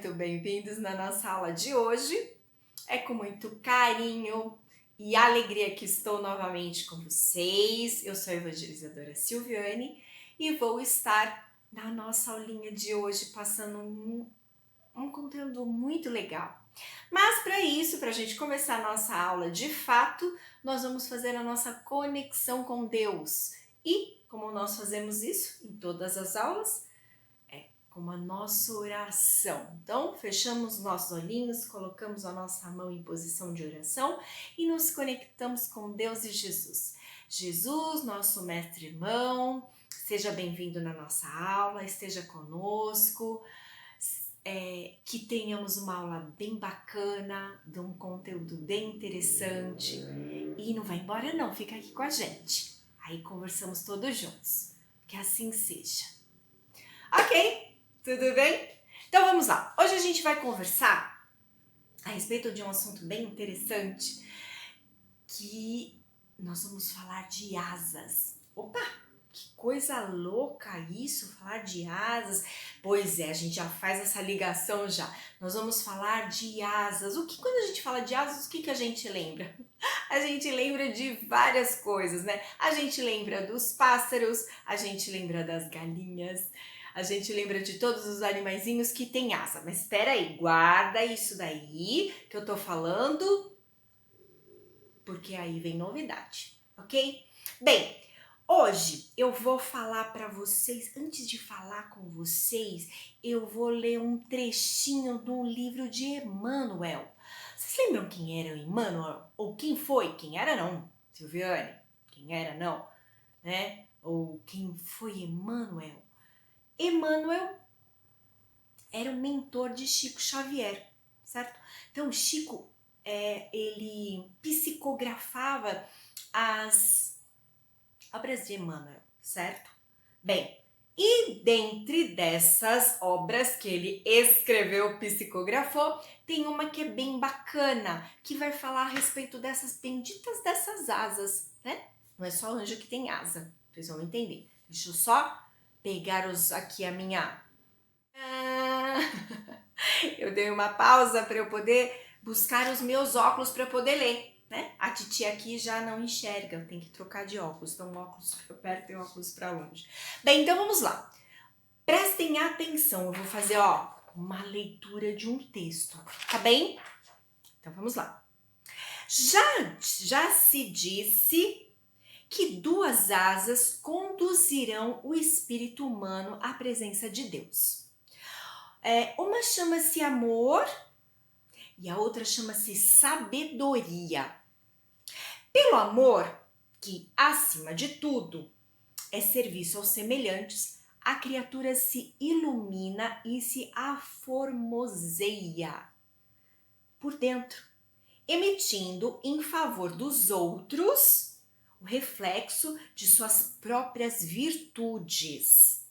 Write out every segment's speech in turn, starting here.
muito bem-vindos na nossa aula de hoje. É com muito carinho e alegria que estou novamente com vocês. Eu sou a evangelizadora Silviane e vou estar na nossa aulinha de hoje passando um conteúdo muito legal. Mas para isso, para a gente começar a nossa aula de fato, nós vamos fazer a nossa conexão com Deus. E como nós fazemos isso em todas as aulas, como a nossa oração. Então, fechamos nossos olhinhos, colocamos a nossa mão em posição de oração e nos conectamos com Deus e Jesus. Jesus, nosso mestre irmão, seja bem-vindo na nossa aula, esteja conosco, que tenhamos uma aula bem bacana, de um conteúdo bem interessante. E não vai embora não, fica aqui com a gente. Aí conversamos todos juntos. Que assim seja. Ok? Tudo bem? Então vamos lá. Hoje a gente vai conversar a respeito de um assunto bem interessante, que nós vamos falar de asas. Opa, que coisa louca isso, falar de asas. Pois é, a gente já faz essa ligação já. Nós vamos falar de asas. Quando a gente fala de asas, o que a gente lembra? A gente lembra de várias coisas, né? A gente lembra dos pássaros, a gente lembra das galinhas, a gente lembra de todos os animaizinhos que têm asa. Mas espera aí, guarda isso daí que eu tô falando, porque aí vem novidade, ok? Bem, hoje eu vou falar para vocês, antes de falar com vocês, eu vou ler um trechinho do livro de Emmanuel. Vocês lembram quem era o Emmanuel? Ou quem foi? Quem era não, Silviane? Quem era não, né? Ou quem foi Emmanuel? Emmanuel era o mentor de Chico Xavier, certo? Então, Chico, ele psicografava as obras de Emmanuel, certo? Bem, e dentre dessas obras que ele escreveu, psicografou, tem uma que é bem bacana, que vai falar a respeito dessas benditas dessas asas, né? Não é só anjo que tem asa, vocês vão entender. Deixa eu só pegar aqui a minha... Eu dei uma pausa para eu poder buscar os meus óculos para eu poder ler, né? A titia aqui já não enxerga, eu tenho que trocar de óculos, então óculos para perto e óculos para longe. Bem, então vamos lá. Prestem atenção, eu vou fazer, uma leitura de um texto, tá bem? Então vamos lá. Já se disse que duas asas conduzirão o espírito humano à presença de Deus. Uma chama-se amor e a outra chama-se sabedoria. Pelo amor, que acima de tudo é serviço aos semelhantes, a criatura se ilumina e se aformoseia por dentro, emitindo em favor dos outros o reflexo de suas próprias virtudes.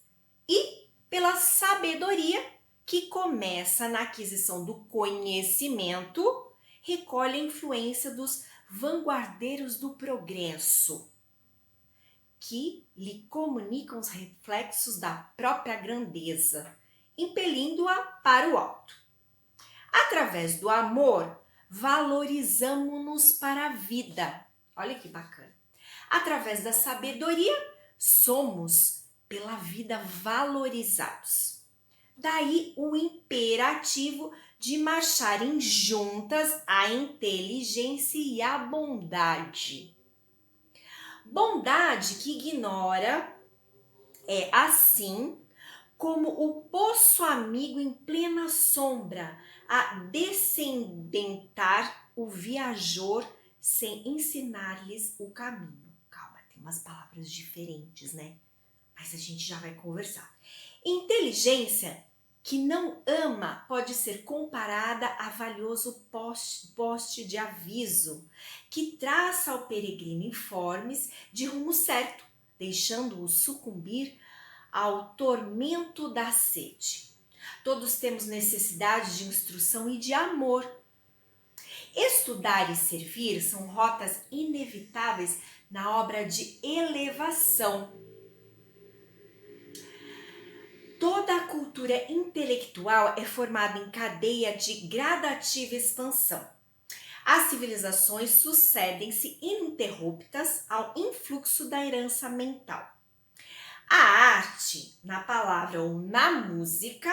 E pela sabedoria, que começa na aquisição do conhecimento, recolhe a influência dos vanguardeiros do progresso, que lhe comunicam os reflexos da própria grandeza, impelindo-a para o alto. Através do amor, valorizamo-nos para a vida. Olha que bacana. Através da sabedoria, somos pela vida valorizados. Daí o imperativo de marcharem juntas a inteligência e a bondade. Bondade que ignora é assim como o poço amigo em plena sombra, a descendentar o viajor sem ensinar-lhes o caminho. Calma, tem umas palavras diferentes, né? Mas a gente já vai conversar. Inteligência que não ama pode ser comparada a valioso poste de aviso, que traça ao peregrino informes de rumo certo, deixando-o sucumbir ao tormento da sede. Todos temos necessidade de instrução e de amor. Estudar e servir são rotas inevitáveis na obra de elevação. Toda a cultura intelectual é formada em cadeia de gradativa expansão. As civilizações sucedem-se ininterruptas ao influxo da herança mental. A arte, na palavra ou na música,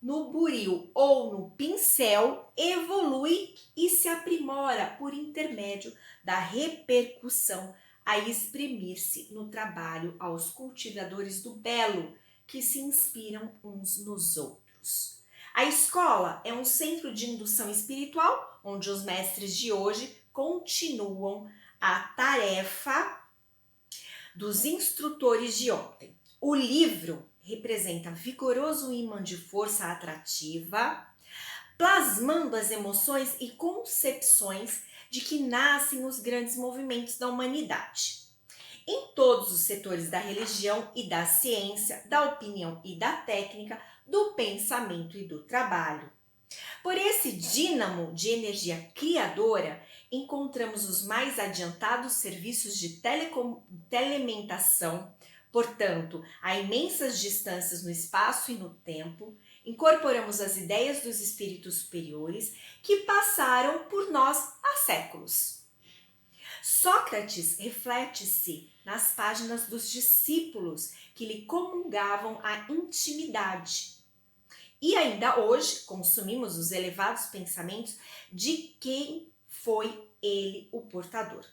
no buril ou no pincel, evolui e se aprimora por intermédio da repercussão a exprimir-se no trabalho aos cultivadores do belo, que se inspiram uns nos outros. A escola é um centro de indução espiritual, onde os mestres de hoje continuam a tarefa dos instrutores de ontem. O livro representa vigoroso imã de força atrativa, plasmando as emoções e concepções de que nascem os grandes movimentos da humanidade. Em todos os setores da religião e da ciência, da opinião e da técnica, do pensamento e do trabalho. Por esse dínamo de energia criadora, encontramos os mais adiantados serviços de telementação, portanto, a imensas distâncias no espaço e no tempo, incorporamos as ideias dos espíritos superiores que passaram por nós há séculos. Sócrates reflete-se nas páginas dos discípulos que lhe comungavam a intimidade. E ainda hoje consumimos os elevados pensamentos de quem foi ele o portador.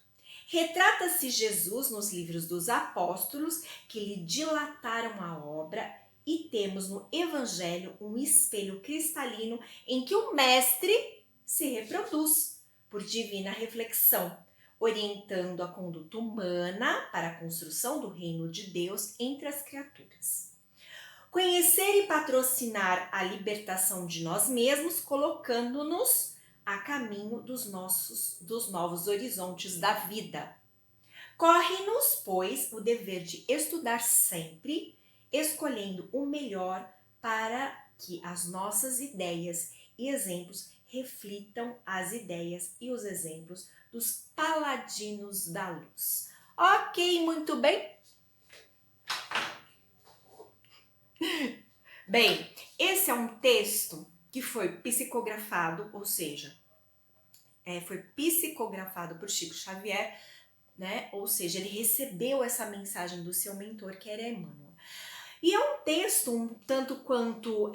Retrata-se Jesus nos livros dos apóstolos que lhe dilataram a obra e temos no Evangelho um espelho cristalino em que o Mestre se reproduz por divina reflexão, orientando a conduta humana para a construção do reino de Deus entre as criaturas. Conhecer e patrocinar a libertação de nós mesmos, colocando-nos a caminho dos novos horizontes da vida. Corre-nos, pois, o dever de estudar sempre, escolhendo o melhor para que as nossas ideias e exemplos reflitam as ideias e os exemplos dos paladinos da luz. Ok, muito bem. Bem, esse é um texto que foi psicografado, ou seja, foi psicografado por Chico Xavier, né? Ou seja, ele recebeu essa mensagem do seu mentor, que era Emmanuel. E é um texto um tanto quanto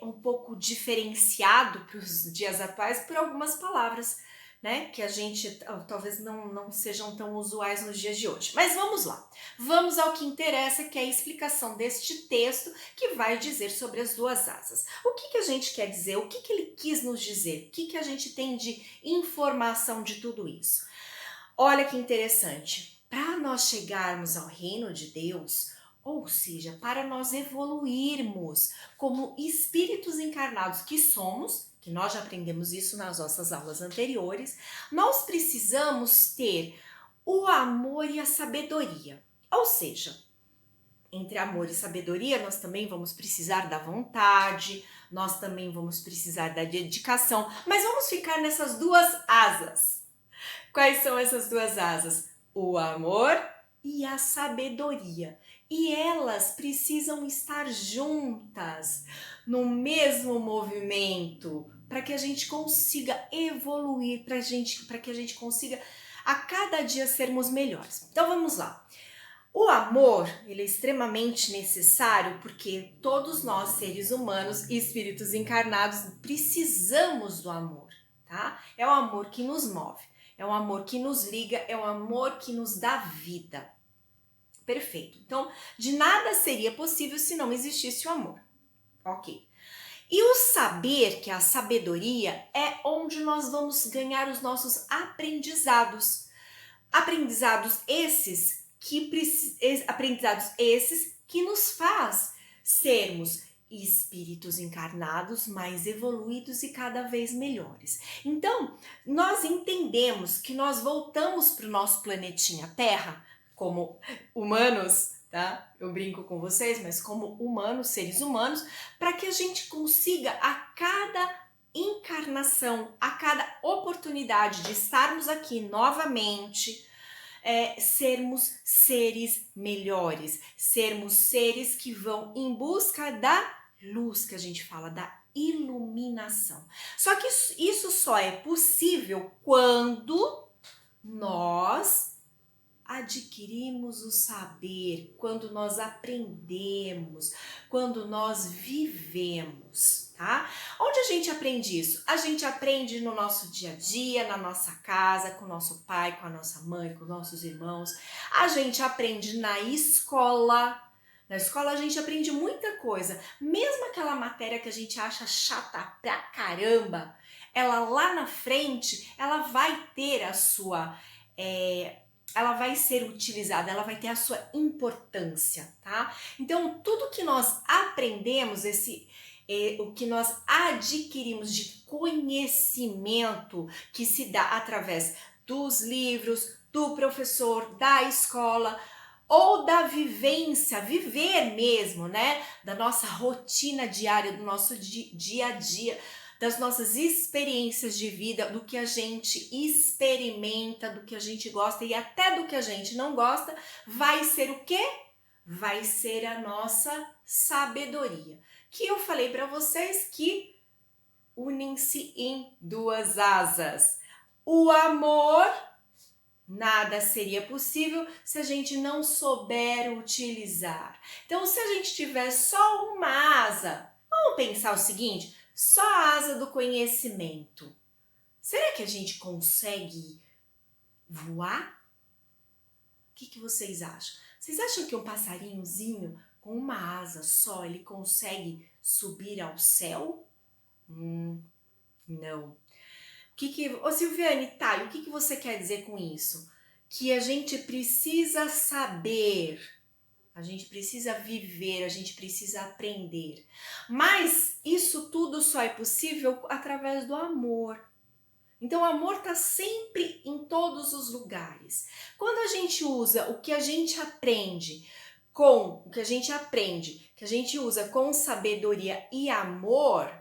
um pouco diferenciado para os dias atuais por algumas palavras, né, que a gente talvez não sejam tão usuais nos dias de hoje. Mas vamos lá, vamos ao que interessa, que é a explicação deste texto que vai dizer sobre as duas asas. O que a gente quer dizer? O que ele quis nos dizer? O que a gente tem de informação de tudo isso? Olha que interessante, para nós chegarmos ao reino de Deus, ou seja, para nós evoluirmos como espíritos encarnados que somos, que nós já aprendemos isso nas nossas aulas anteriores, nós precisamos ter o amor e a sabedoria. Ou seja, entre amor e sabedoria, nós também vamos precisar da vontade, nós também vamos precisar da dedicação, mas vamos ficar nessas duas asas. Quais são essas duas asas? O amor e a sabedoria. E elas precisam estar juntas no mesmo movimento para que a gente consiga evoluir, para que a gente consiga a cada dia sermos melhores. Então vamos lá. O amor, ele é extremamente necessário porque todos nós, seres humanos e espíritos encarnados, precisamos do amor, tá? É o amor que nos move, é o amor que nos liga, é o amor que nos dá vida. Perfeito. Então, de nada seria possível se não existisse o amor. Ok. E o saber, que é a sabedoria, é onde nós vamos ganhar os nossos aprendizados. Aprendizados esses que nos faz sermos espíritos encarnados mais evoluídos e cada vez melhores. Então, nós entendemos que nós voltamos para o nosso planetinha Terra como humanos, tá? Eu brinco com vocês, mas como humanos, seres humanos, para que a gente consiga a cada encarnação, a cada oportunidade de estarmos aqui novamente, sermos seres melhores, sermos seres que vão em busca da luz, que a gente fala, da iluminação. Só que isso só é possível quando nós adquirimos o saber, quando nós aprendemos, quando nós vivemos, tá? Onde a gente aprende isso? A gente aprende no nosso dia a dia, na nossa casa, com o nosso pai, com a nossa mãe, com nossos irmãos. A gente aprende na escola. Na escola a gente aprende muita coisa. Mesmo aquela matéria que a gente acha chata pra caramba, ela lá na frente, ela vai ter a sua... ela vai ser utilizada, ela vai ter a sua importância, tá? Então, tudo que nós aprendemos, o que nós adquirimos de conhecimento que se dá através dos livros, do professor, da escola ou da vivência, viver mesmo, né? Da nossa rotina diária, do nosso dia a dia, das nossas experiências de vida, do que a gente experimenta, do que a gente gosta e até do que a gente não gosta, vai ser o quê? Vai ser a nossa sabedoria. Que eu falei para vocês que unem-se em duas asas. O amor, nada seria possível se a gente não souber utilizar. Então, se a gente tiver só uma asa, vamos pensar o seguinte: só a asa do conhecimento. Será que a gente consegue voar? O que vocês acham? Vocês acham que um passarinhozinho com uma asa só, ele consegue subir ao céu? Não. Ô Silviane, tá, e o que você quer dizer com isso? Que a gente precisa saber, a gente precisa viver, a gente precisa aprender. Mas isso tudo só é possível através do amor. Então o amor está sempre em todos os lugares. Quando a gente usa o que a gente aprende que a gente usa com sabedoria e amor,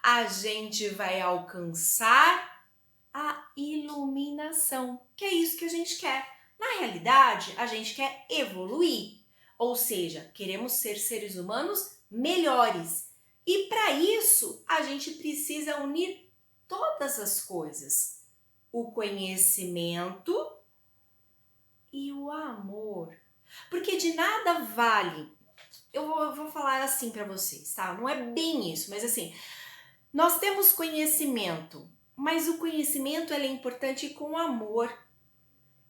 a gente vai alcançar a iluminação, que é isso que a gente quer. Na realidade, a gente quer evoluir, ou seja, queremos ser seres humanos melhores. E para isso, a gente precisa unir todas as coisas: o conhecimento e o amor. Porque de nada vale, eu vou falar assim para vocês, tá? Não é bem isso, mas assim, nós temos conhecimento, mas o conhecimento é importante com amor.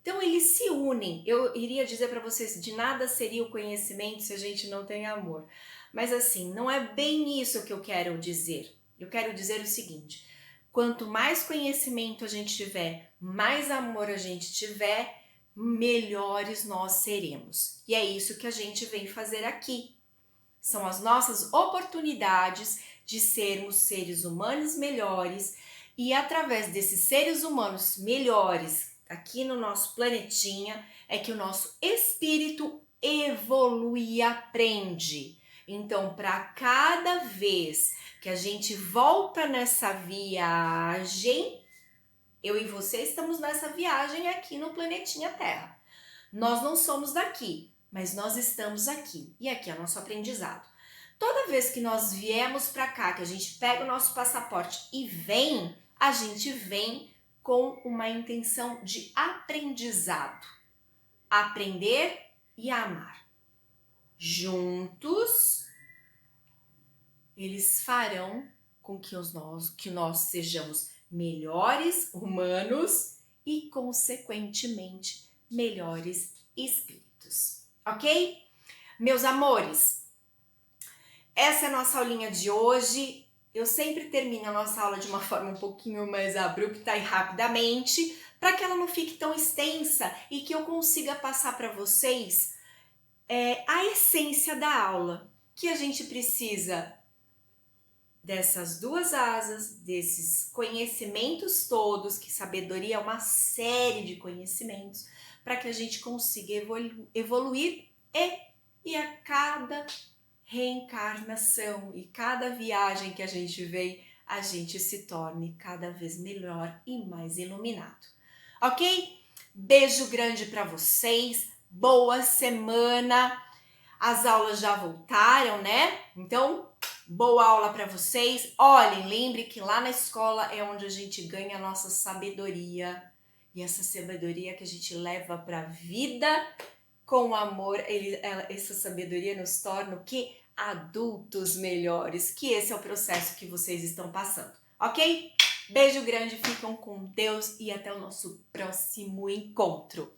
Então eles se unem. Eu iria dizer para vocês, de nada seria o conhecimento se a gente não tem amor. Mas assim, não é bem isso que eu quero dizer. Eu quero dizer o seguinte: quanto mais conhecimento a gente tiver, mais amor a gente tiver, melhores nós seremos. E é isso que a gente vem fazer aqui. São as nossas oportunidades de sermos seres humanos melhores, e através desses seres humanos melhores aqui no nosso planetinha é que o nosso espírito evolui e aprende. Então, para cada vez que a gente volta nessa viagem, eu e você estamos nessa viagem aqui no planetinha Terra. Nós não somos daqui, mas nós estamos aqui. E aqui é o nosso aprendizado. Toda vez que nós viemos para cá, que a gente pega o nosso passaporte e vem, a gente vem com uma intenção de aprendizado. Aprender e amar. Juntos, eles farão com que nós sejamos melhores humanos e, consequentemente, melhores espíritos. Ok? Meus amores, essa é a nossa aulinha de hoje. Eu sempre termino a nossa aula de uma forma um pouquinho mais abrupta e rapidamente, para que ela não fique tão extensa e que eu consiga passar para vocês a essência da aula, que a gente precisa dessas duas asas, desses conhecimentos todos, que sabedoria é uma série de conhecimentos, para que a gente consiga evoluir e a cada reencarnação e cada viagem que a gente vem, a gente se torne cada vez melhor e mais iluminado. Ok? Beijo grande para vocês, boa semana. As aulas já voltaram, né? Então, boa aula para vocês. Olhem, lembre que lá na escola é onde a gente ganha a nossa sabedoria. E essa sabedoria que a gente leva para a vida com amor, essa sabedoria nos torna o quê? Adultos melhores. Que esse é o processo que vocês estão passando, ok? Beijo grande, ficam com Deus e até o nosso próximo encontro.